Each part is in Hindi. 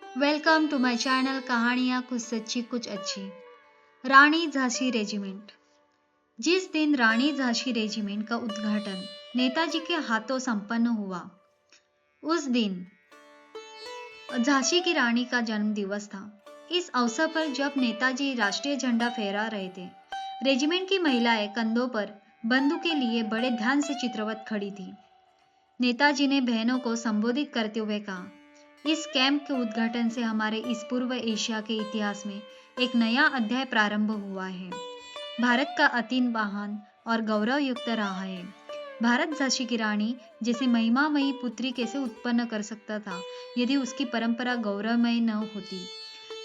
वेलकम टू माय चैनल कहानियाँ कुछ सच्ची कुछ अच्छी। रानी झांसी रेजिमेंट। जिस दिन रानी झांसी रेजिमेंट का उद्घाटन नेताजी के हाथों संपन्न हुआ, उस दिन झांसी की रानी का जन्म दिवस था। इस अवसर पर जब नेताजी राष्ट्रीय झंडा फहरा रहे थे, रेजिमेंट की महिलाएं कंधों पर बंदूकें लिए बड़े ध्यान से चित्रवत खड़ी थी। नेताजी ने बहनों को संबोधित करते हुए कहा, इस कैंप के उद्घाटन से हमारे इस पूर्व एशिया के इतिहास में एक नया अध्याय प्रारंभ हुआ है। भारत का अति महान और गौरव युक्त रहा है। भारत झांसी की रानी जैसी महिमामयी पुत्री कैसे उत्पन्न कर सकता था यदि उसकी परंपरा गौरवमय न होती।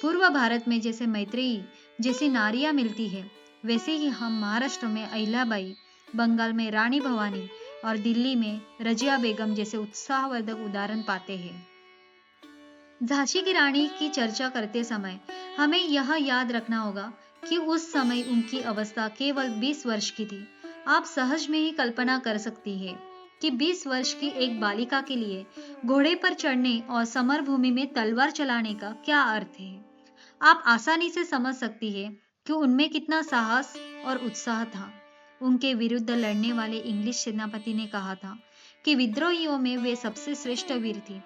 पूर्व भारत में जैसे मैत्रेयी जैसी नारियां मिलती है, वैसे ही हम महाराष्ट्र में अहिल्याबाई, बंगाल में रानी भवानी और दिल्ली में रजिया बेगम जैसे उत्साहवर्धक उदाहरण पाते हैं। झांसी की रानी की चर्चा करते समय हमें यह याद रखना होगा कि उस समय उनकी अवस्था केवल 20 वर्ष की थी। आप सहज में ही कल्पना कर सकती हैं कि 20 वर्ष की एक बालिका के लिए घोड़े पर चढ़ने और समर भूमि में तलवार चलाने का क्या अर्थ है। आप आसानी से समझ सकती हैं कि उनमें कितना साहस और उत्साह था। उनके विरुद्ध लड़ने वाले इंग्लिश सेनापति ने कहा था कि विद्रोहियों में वे सबसे श्रेष्ठ वीर थी।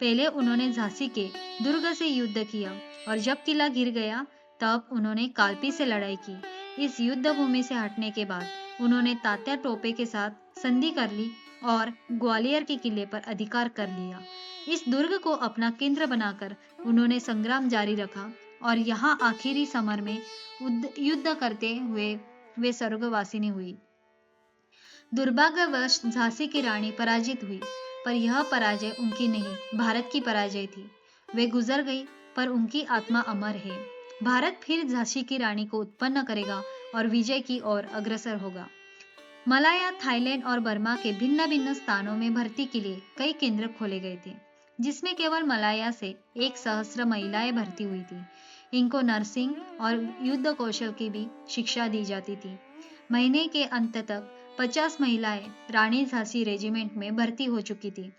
पहले उन्होंने झांसी के दुर्ग से युद्ध किया और जब किला गिर गया तब उन्होंने कालपी से लड़ाई की। इस युद्ध भूमि से हटने के बाद उन्होंने तात्या टोपे के साथ संधि कर ली और ग्वालियर के किले पर अधिकार कर लिया। इस दुर्ग को अपना केंद्र बनाकर उन्होंने संग्राम जारी रखा और यहाँ आखिरी समर में युद्ध करते हुए वे स्वर्गवासिनी हुई। दुर्भाग्यवश झांसी की रानी पराजित हुई, पर यह पराजय उनकी नहीं, भारत की पराजय थी। वे गुजर गई, पर उनकी आत्मा अमर है। भारत फिर झांसी की रानी को उत्पन्न करेगा और विजय की ओर अग्रसर होगा। मलाया, थाईलैंड और बर्मा के भिन्न भिन्न स्थानों में भर्ती के लिए कई केंद्र खोले गए थे, जिसमें केवल मलाया से 1,000 महिलाएं भर्ती हुई थी। इनको नर्सिंग और युद्ध कौशल की भी शिक्षा दी जाती थी। महीने के अंत तक 50 महिलाएं रानी झांसी रेजिमेंट में भर्ती हो चुकी थी।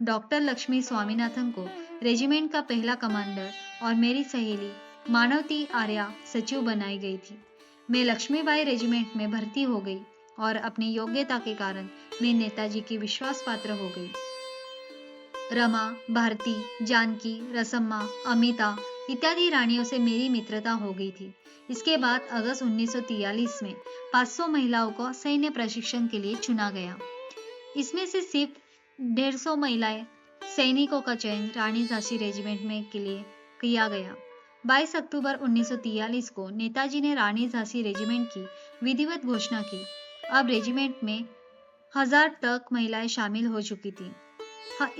डॉक्टर लक्ष्मी स्वामीनाथन को रेजिमेंट का पहला कमांडर और मेरी सहेली मानवती आर्या सचिव बनाई गई थी। मैं लक्ष्मीबाई रेजिमेंट में भर्ती हो गई और अपनी योग्यता के कारण मैं नेताजी की विश्वास पात्र हो गई। रमा, भारती, जानकी, रसम्मा, अमिता इत्यादि रानियों से मेरी मित्रता हो गई थी। इसके बाद अगस्त 1943 में 500 महिलाओं को सैन्य प्रशिक्षण के लिए चुना गया। इसमें से सिर्फ 150 महिलाएं सैनिकों का चयन रानी झांसी रेजिमेंट में के लिए किया गया। 22 अक्टूबर 1943 को नेताजी ने रानी झांसी रेजिमेंट की विधिवत घोषणा की। अब रेजिमेंट में 1000 तक महिलाएं शामिल हो चुकी थी।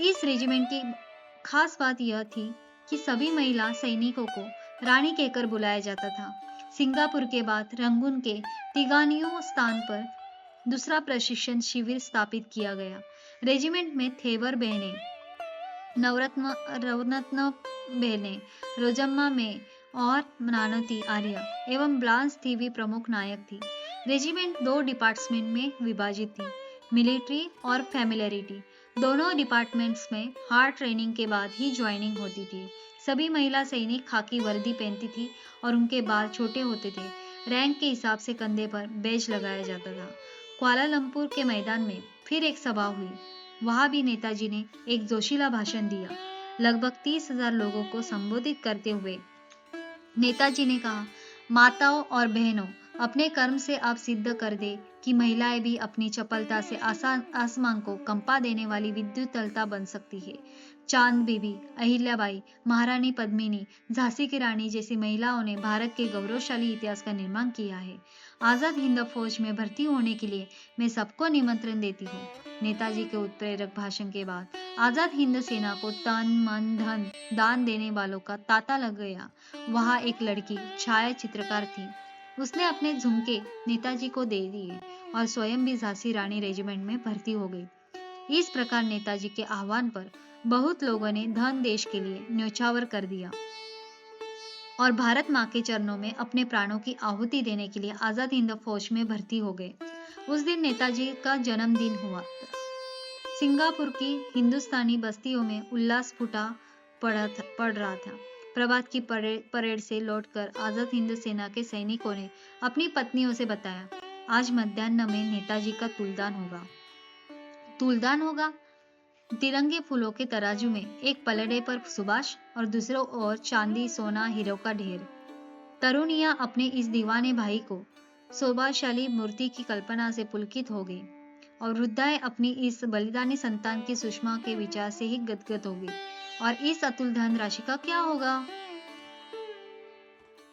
इस रेजिमेंट की खास बात यह थी कि सभी महिला सैनिकों को रानी कहकर बुलाया जाता था। सिंगापुर के बाद रंगून के तिगानियों स्थान पर दूसरा प्रशिक्षण शिविर स्थापित किया गया। रेजिमेंट में थेवर बहनें, नवरत्न बहनें, रोजम्मा में और नानती आर्या एवं ब्लांस थीवी प्रमुख नायक थी। रेजिमेंट 2 डिपार्टमेंट में विभाजित थी, मिलिट्री और फैमिलियरिटी। दोनों डिपार्टमेंट्स में हार्ड ट्रेनिंग के बाद ही ज्वाइनिंग होती थी। सभी महिला सैनिक खाकी वर्दी पहनती थी और उनके बाल छोटे होते थे। रैंक के हिसाब से कंधे पर बैज लगाया जाता था। कुआलालंपुर के मैदान में फिर एक सभा हुई। वहां भी नेताजी ने एक जोशीला भाषण दिया। लगभग 30,000 लोगों को संबोधित करते हुए नेताजी ने कहा, माताओं और बहनों, अपने कर्म से आप सिद्ध कर दे कि महिलाएं भी अपनी चपलता से आसमान को कंपा देने वाली विद्युतलता बन सकती है। चांद बीबी, अहिल्याबाई, महारानी पद्मिनी, झांसी की रानी जैसी महिलाओं ने भारत के गौरवशाली इतिहास का निर्माण किया है। आजाद हिंद फौज में भर्ती होने के लिए मैं सबको निमंत्रण देती हूँ। नेताजी के उत्प्रेरक भाषण के बाद आजाद हिंद सेना को तन मन धन दान देने वालों का तांता लग गया। वहां एक लड़की छाया चित्रकार थी। उसने अपने झुमके नेताजी को दे दिए और स्वयं भी झांसी रानी रेजिमेंट में भर्ती हो गई। इस प्रकार नेताजी के आह्वान पर बहुत लोगों ने धन देश के लिए न्योछावर कर दिया और भारत माँ के चरणों में अपने प्राणों की आहुति देने के लिए आजाद हिंद फौज में भर्ती हो गए। उस दिन नेताजी का जन्मदिन हुआ। सिंगापुर की हिंदुस्तानी बस्तियों में उल्लास फूटा पढ़ रहा था। प्रभात की परेड से लौटकर आजाद हिंद सेना के सैनिकों ने अपनी पत्नियों से बताया, आज मध्याह्न में नेताजी का तुलदान होगा। तुलदान होगा? तिरंगे फूलों के तराजू में एक पलड़े पर सुभाष और दूसरों ओर चांदी सोना हीरो का ढेर। तरुणियां अपने इस दीवाने भाई को शोभाशाली मूर्ति की कल्पना से पुलकित हो गई और वृद्धाएं अपनी इस बलिदानी संतान की सुषमा के विचार से ही गदगद हो गई। और इस अतुल धन राशि का क्या होगा?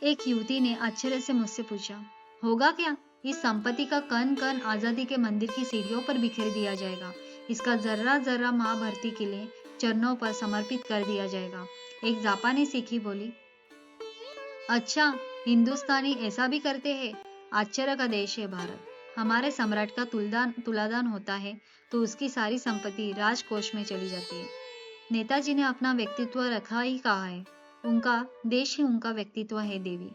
एक युवती ने आश्चर्य से मुझसे पूछा, होगा क्या? इस संपत्ति का कण कण आजादी के मंदिर की सीढ़ियों पर बिखेर दिया जाएगा। इसका जर्रा जर्रा मां भरती के लिए चरणों पर समर्पित कर दिया जाएगा। एक जापानी सिखी बोली, अच्छा, हिंदुस्तानी ऐसा भी करते हैं? आश्चर्य का देश है भारत। हमारे सम्राट का तुलादान होता है तो उसकी सारी संपत्ति राजकोष में चली जाती है। नेताजी ने अपना व्यक्तित्व रखा ही कहा है, उनका देश ही उनका व्यक्तित्व है देवी।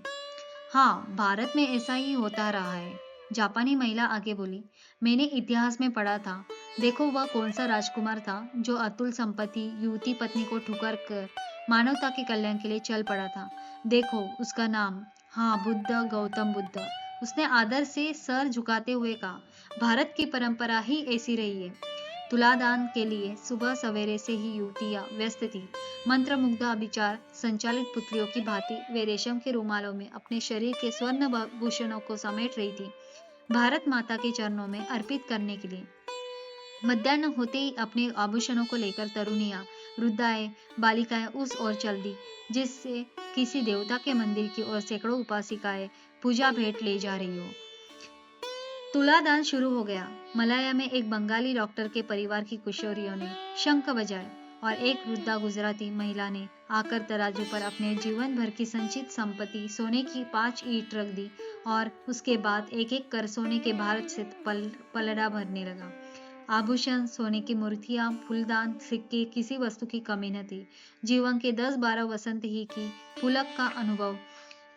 हाँ, भारत में ऐसा ही होता रहा है। जापानी महिला आगे बोली, मैंने इतिहास में पढ़ा था। देखो वह कौन सा राजकुमार था जो अतुल संपत्ति युवती पत्नी को ठुकर कर मानवता के कल्याण के लिए चल पड़ा था। देखो उसका नाम, हाँ, बुद्ध, गौतम बुद्ध। उसने आदर से सर झुकाते हुए कहा, भारत की परंपरा ही ऐसी रही है। तुलादान के लिए सुबह सवेरे से ही युवतियां व्यस्त थी। मंत्रमुग्ध अभिचार संचालित पुतलियों की भांति वे रेशम के रुमालों में अपने शरीर के स्वर्ण भूषणों को समेट रही थी, भारत माता के चरणों में अर्पित करने के लिए। मध्याह्न होते ही अपने आभूषणों को लेकर तरुणियां, वृद्धाएं, बालिकाएं उस ओर चल दी जिससे किसी देवता के मंदिर की ओर सैकड़ों उपासिकाएं पूजा भेंट ले जा रही हो। तुलादान शुरू हो गया। मलाया में एक बंगाली डॉक्टर के परिवार की किशोरियों ने शंख बजाए और एक वृद्धा गुजराती महिला ने आकर तराजू पर अपने जीवन भर की संचित संपत्ति सोने की 5 ईंट रख दी और उसके बाद एक एक कर सोने के भार से पलड़ा भरने लगा। आभूषण, सोने की मूर्तियां, फूलदान, सिक्के, किसी वस्तु की कमी न थी। जीवन के 10-12 वसंत ही की पुलक का अनुभव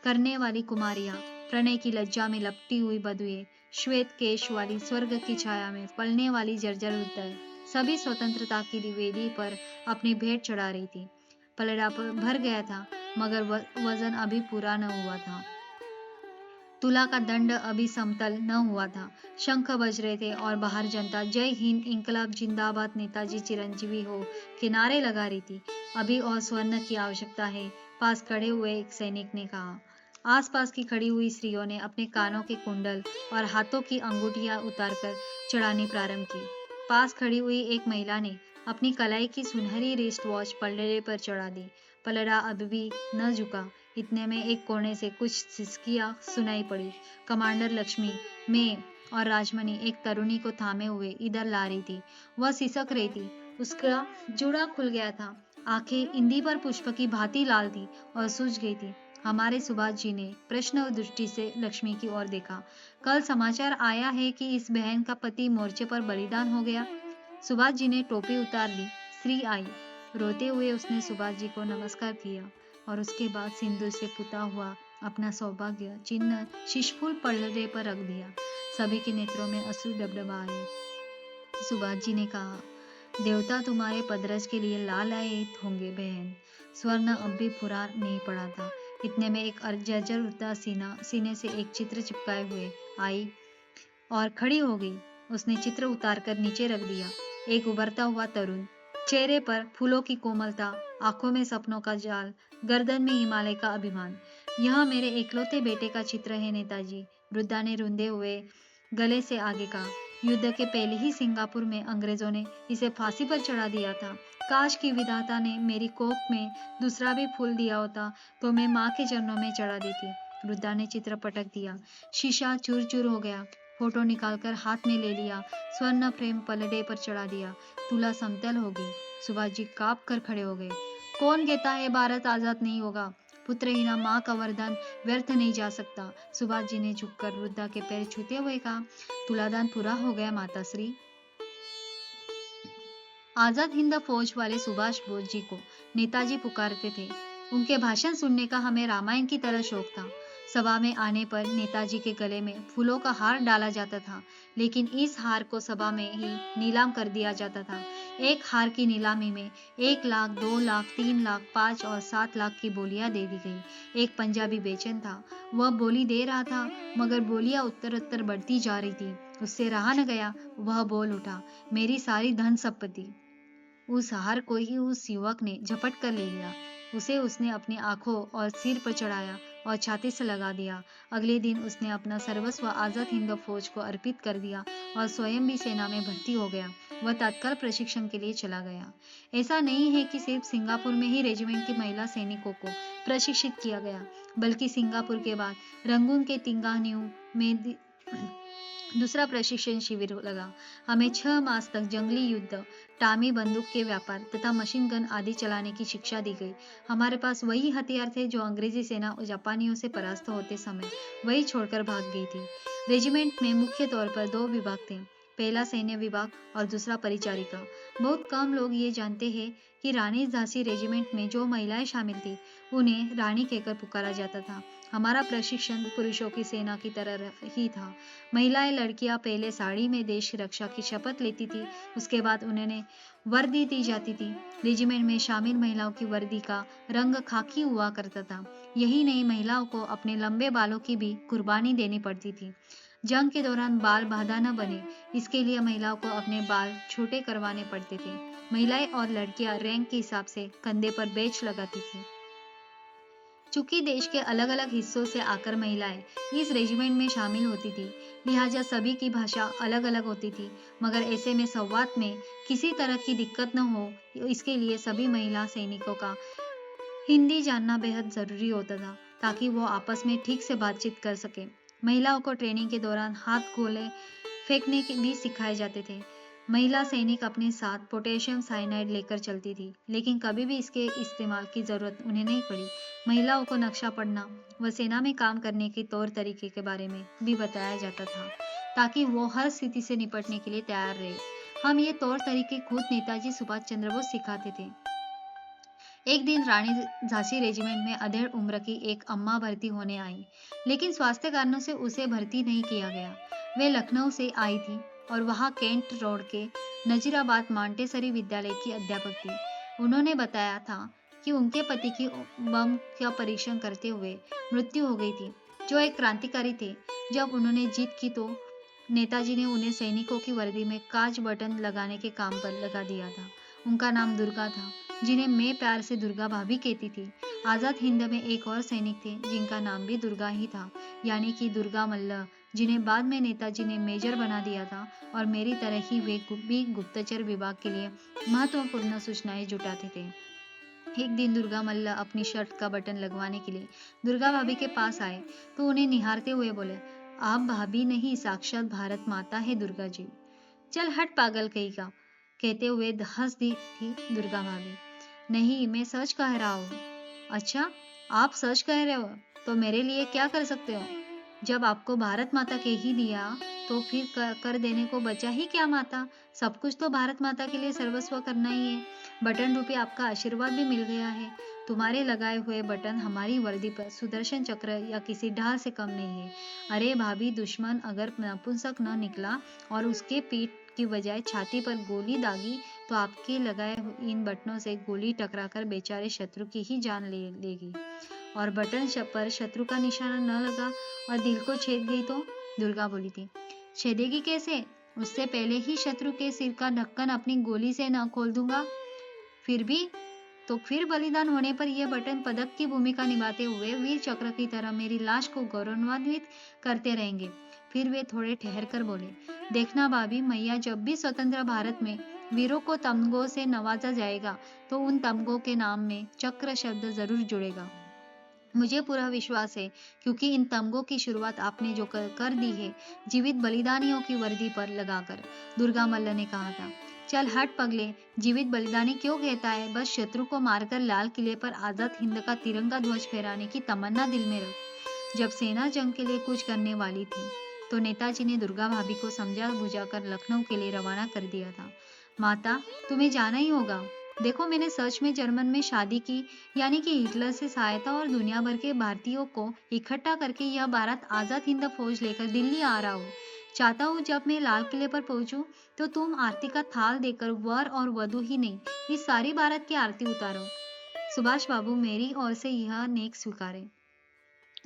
करने वाली कुमारियां, प्रणय की लज्जा में लपटी हुई बधुएं, श्वेत केश वाली स्वर्ग की छाया में पलने वाली जर्जर वृद्धाएं, सभी स्वतंत्रता की वेदी पर अपनी भेंट चढ़ा रही थी। पलड़ा भर गया था मगर वजन अभी पूरा न हुआ था। तुला का दंड अभी समतल न हुआ था। शंख बज रहे थे और बाहर जनता जय हिंद, इंकलाब जिंदाबाद, नेताजी चिरंजीवी हो के नारे लगा रही थी। अभी और स्वर्ण की आवश्यकता है, पास खड़े हुए एक सैनिक ने कहा। आसपास की खड़ी हुई स्त्रियों ने अपने कानों के कुंडल और हाथों की अंगूठियां उतारकर चढ़ानी प्रारंभ की। पास खड़ी हुई एक महिला ने अपनी कलाई की सुनहरी रिस्ट वॉच पलड़े पर चढ़ा दी। पलड़ा अभी भी न झुका। इतने में एक कोने से कुछ सिसकियां सुनाई पड़ी। कमांडर लक्ष्मी, मैं और राजमणि एक तरुणी को थामे हुए इधर ला रही थी। वह सिसक रही थी। उसका जूड़ा खुल गया था। आंखें इंदी पर पुष्प की भांति लाल थी और सूज गई थी। हमारे सुभाष जी ने प्रश्न दृष्टि से लक्ष्मी की ओर देखा। कल समाचार आया है कि इस बहन का पति मोर्चे पर बलिदान हो गया। सुभाष जी ने टोपी उतार ली। स्त्री आई। रोते हुए उसने सुभाष जी को नमस्कार किया और उसके बाद सिंदूर से पुता हुआ अपना सौभाग्य चिन्ह शिशफूल पलड़े पर रख दिया। सभी के नेत्रों में अश्रु डबडबाए। सुभाष जी ने कहा, देवता तुम्हारे पदरज के लिए लाल आए होंगे बहन। स्वर्ण अब भी पूरा नहीं पड़ा था। इतने में एक जर्जर वृद्धा सीने से एक चित्र चिपकाए हुए आई और खड़ी हो गई। उसने चित्र उतारकर नीचे रख दिया। एक उभरता हुआ तरुण, चेहरे पर फूलों की कोमलता, आंखों में सपनों का जाल, गर्दन में हिमालय का अभिमान। यह मेरे एकलौते बेटे का चित्र है नेताजी, वृद्धा ने रुंधे हुए गले से आगे कहा। युद्ध के पहले ही सिंगापुर में अंग्रेजों ने इसे फांसी पर चढ़ा दिया था। काश की विधाता ने मेरी कोख में दूसरा भी फूल दिया होता तो मैं माँ के चरणों में चढ़ा देती। वृद्धा ने चित्र पटक दिया। शीशा चूर चूर हो गया। फोटो निकालकर हाथ में ले लिया। स्वर्ण फ्रेम पलड़े पर चढ़ा दिया। तुला समतल हो गई। सुभाष जी कांप कर खड़े हो गए। कौन कहता है भारत आजाद नहीं होगा? पुत्रहीना माँ का वरदान व्यर्थ नहीं जा सकता। सुभाष जी ने झुककर वृद्धा के पैर छूते हुए कहा, तुलादान पूरा हो गया माताश्री। आजाद हिंद फौज वाले सुभाष बोस जी को नेताजी पुकारते थे। उनके भाषण सुनने का हमें रामायण की तरह शौक था। सभा में आने पर नेताजी के गले में फूलों का हार डाला जाता था, लेकिन इस हार को सभा में ही नीलाम कर दिया जाता था। एक हार की नीलामी में 1 लाख, 2 लाख, 3 लाख, 5 और 7 लाख की बोलियां दे दी गई। एक पंजाबी बेचैन था, वह बोली दे रहा था, मगर बोलियां उत्तर बढ़ती जा रही थी। उससे रहा न गया, वह बोल उठा, मेरी सारी धन संपत्ति। उस हार को ही उस युवक ने झपट कर ले लिया। उसे उसने अपनी आंखों और सिर पर चढ़ाया और छाती से लगा दिया। अगले दिन उसने अपना सर्वस्व आजाद हिंद फौज को अर्पित कर दिया और स्वयं भी सेना में भर्ती हो गया। वह तत्काल प्रशिक्षण के लिए चला गया। ऐसा नहीं है कि सिर्फ सिंगापुर में ही रेजिमेंट की महिला सैनिकों को प्रशिक्षित किया गया, बल्कि सिंगापुर के बाद रंगून के तिंगान्यू में दूसरा प्रशिक्षण शिविर लगा। हमें 6 मास तक जंगली युद्ध, टामी बंदूक के व्यापार तथा मशीन गन आदि चलाने की शिक्षा दी गई। हमारे पास वही हथियार थे जो अंग्रेजी सेना और जापानियों से परास्त होते समय वही छोड़कर भाग गई थी। रेजिमेंट में मुख्य तौर पर 2 विभाग थे, पहला सैन्य विभाग और दूसरा परिचारिका। बहुत कम लोग ये जानते हैं कि रानी झांसी रेजिमेंट में जो महिलाएं शामिल थी, उन्हें रानी कहकर पुकारा जाता था। हमारा प्रशिक्षण पुरुषों की सेना की तरह ही था। महिलाएं लड़कियां पहले साड़ी में देश रक्षा की शपथ लेती थी, उसके बाद उन्हें वर्दी दी जाती थी। रेजिमेंट में शामिल महिलाओं की वर्दी का रंग खाकी हुआ करता था। यही नहीं, महिलाओं को अपने लंबे बालों की भी कुर्बानी देनी पड़ती थी। जंग के दौरान बाल बाधा न बने, इसके लिए महिलाओं को अपने बाल छोटे करवाने पड़ते थे। महिलाएं और लड़कियां रैंक के हिसाब से कंधे पर बैच लगाती थी। चूंकि देश के अलग अलग हिस्सों से आकर महिलाएं इस रेजिमेंट में शामिल होती थी, लिहाजा सभी की भाषा अलग अलग होती थी, मगर ऐसे में संवाद में किसी तरह की दिक्कत न हो, इसके लिए सभी महिला सैनिकों का हिंदी जानना बेहद जरूरी होता था, ताकि वो आपस में ठीक से बातचीत कर सके। महिलाओं को ट्रेनिंग के दौरान हाथ गोले फेंकने भी सिखाए जाते थे। महिला सैनिक अपने साथ पोटेशियम साइनाइड लेकर चलती थी, लेकिन कभी भी इसके इस्तेमाल की जरूरत उन्हें नहीं पड़ी। महिलाओं को नक्शा पढ़ना व सेना में काम करने के तौर तरीके के बारे में भी बताया जाता था, ताकि वो हर स्थिति से निपटने के लिए तैयार रहे। हम ये तौर तरीके खुद नेताजी सुभाष चंद्र बोस सिखाते थे। एक दिन रानी झांसी रेजिमेंट में अधेड़ उम्र की एक अम्मा भर्ती होने आई, लेकिन स्वास्थ्य कारणों से उसे भर्ती नहीं किया गया। वे लखनऊ से आई थी और वहां कैंट रोड के नजीराबाद मांटेसरी विद्यालय की अध्यापक थी। उन्होंने बताया था कि उनके पति की बम का परीक्षण करते हुए मृत्यु हो गई थी, जो एक क्रांतिकारी थे। जब उन्होंने जीत की तो नेताजी ने उन्हें सैनिकों की वर्दी में कांच बटन लगाने के काम पर लगा दिया था। उनका नाम दुर्गा था, जिन्हें मैं प्यार से दुर्गा भाभी कहती थी। आजाद हिंद में एक और सैनिक थे जिनका नाम भी दुर्गा ही था, यानी कि दुर्गा मल्ल, जिन्हें बाद में नेताजी ने मेजर बना दिया था, और मेरी तरह ही वे भी गुप्तचर विभाग के लिए महत्वपूर्ण सूचनाएं जुटाते थे। एक दिन दुर्गा मल्ल अपनी शर्ट का बटन लगवाने के लिए दुर्गा भाभी के पास आए तो उन्हें निहारते हुए बोले, आप भाभी नहीं, साक्षात भारत माता है दुर्गा जी। चल हट पागल कहीं का, कहते हुए हंस दी थी दुर्गा भाभी। नहीं, मैं सच कह रहा हूँ। अच्छा, आप सच कह रहे हो तो मेरे लिए क्या कर सकते हो? जब आपको भारत माता कह ही दिया तो फिर कर देने को बचा ही क्या माता? सब कुछ तो भारत माता के लिए सर्वस्व करना ही है। बटन रूपी आपका आशीर्वाद भी मिल गया है। तुम्हारे लगाए हुए बटन हमारी वर्दी पर सुदर्शन चक्र या किसी ढाल से कम नहीं है। अरे भाभी, दुश्मन अगर नपुंसक न निकला और उसके पीठ की बजाय छाती पर गोली दागी तो आपके लगाए इन बटनों से गोली टकराकर बेचारे शत्रु की ही जान ले लेगी। और बटन पर शत्रु का निशाना न लगा और दिल को छेद गई तो? दुर्गा बोली थी। छेदेगी कैसे? उससे पहले ही शत्रु के सिर का ढक्कन अपनी गोली से न खोल दूंगा। फिर भी तो फिर बलिदान होने पर यह बटन पदक की भूमिका निभाते हुए वीर चक्र की तरह मेरी लाश को गौरवान्वित करते रहेंगे। फिर वे थोड़े ठहर कर बोले, देखना भाभी, मैया जब भी स्वतंत्र भारत में वीरों को तमगों से नवाजा जाएगा तो उन तमगों के नाम में चक्र शब्द जरूर जुड़ेगा। मुझे पूरा विश्वास है, क्योंकि इन तमगों की शुरुआत आपने जो कर दी है, जीवित बलिदानियों की वर्दी पर लगाकर। दुर्गा मल्ल ने कहा था। चल हट पगले, जीवित बलिदानी क्यों कहता है? बस शत्रु को मारकर लाल किले पर आजाद हिंद का तिरंगा ध्वज फहराने की तमन्ना दिल में रख। जब सेना जंग के लिए कुछ करने वाली थी तो नेताजी ने दुर्गा भाभी को समझा बुझाकर लखनऊ के लिए रवाना कर दिया था। माता, तुम्हें जाना ही होगा। देखो, मैंने सच में जर्मन में शादी की, यानी कि हिटलर से सहायता और दुनिया भर के भारतीयों को इकट्ठा करके यह बारात आजाद हिंद फौज लेकर दिल्ली आ रहा हूँ। चाहता हूँ जब मैं लाल किले पर पहुंचूं तो तुम आरती का थाल देकर वर और वधु ही नहीं, इस सारी बारात की आरती उतारो। सुभाष बाबू मेरी ओर से यह नेक स्वीकारे।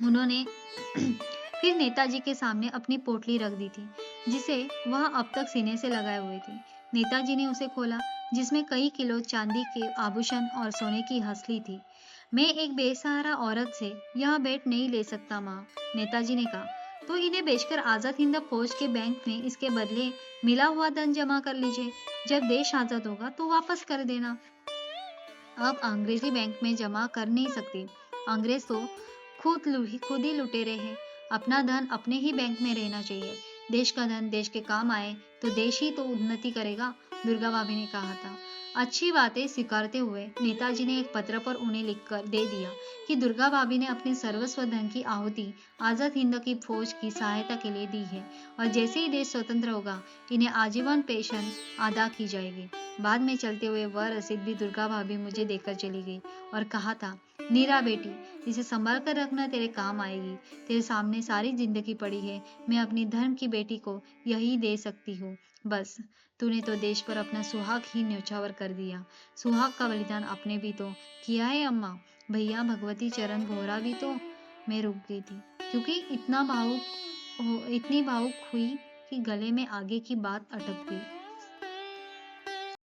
उन्होंने फिर नेताजी के सामने अपनी पोटली रख दी थी, जिसे वह अब तक सीने से लगाए हुए थे। नेताजी ने उसे खोला, जिसमें कई किलो चांदी के आभूषण और सोने की हंसली थी। मैं एक बेसहारा औरत से यह भेंट नहीं ले सकता माँ, नेताजी ने कहा। तो इन्हें बेचकर आजाद हिंद फौज के बैंक में इसके बदले मिला हुआ धन जमा कर लीजिए। जब देश आजाद होगा तो वापस कर देना। अब अंग्रेजी बैंक में जमा कर नहीं सकती। अंग्रेज तो खुद ही लुटेरे हैं। अपना धन अपने ही बैंक में रहना चाहिए। देश का धन देश के काम आए तो देश ही तो उन्नति करेगा, दुर्गा भाभी ने कहा था। अच्छी बातें स्वीकारते हुए नेताजी ने एक पत्र पर उन्हें लिखकर दे दिया कि दुर्गा भाभी ने अपने सर्वस्व धन की आहुति आजाद हिंद की फौज की सहायता के लिए दी है और जैसे ही देश स्वतंत्र होगा इन्हें आजीवन पेंशन अदा की जाएगी। बाद में चलते हुए वह रसीद भी दुर्गा भाभी मुझे देकर चली गई और कहा था, नीरा बेटी, इसे संभाल कर रखना, तेरे काम आएगी। तेरे सामने सारी जिंदगी पड़ी है। मैं अपनी धर्म की बेटी को यही दे सकती हूँ। बस, तूने तो देश पर अपना सुहाग ही न्यौछावर कर दिया। सुहाग का बलिदान आपने भी तो किया है अम्मा। भैया भगवती चरण भोरा भी तो। मैं रुक गई थी क्योंकि इतनी भावुक हुई कि गले में आगे की बात अटक गई।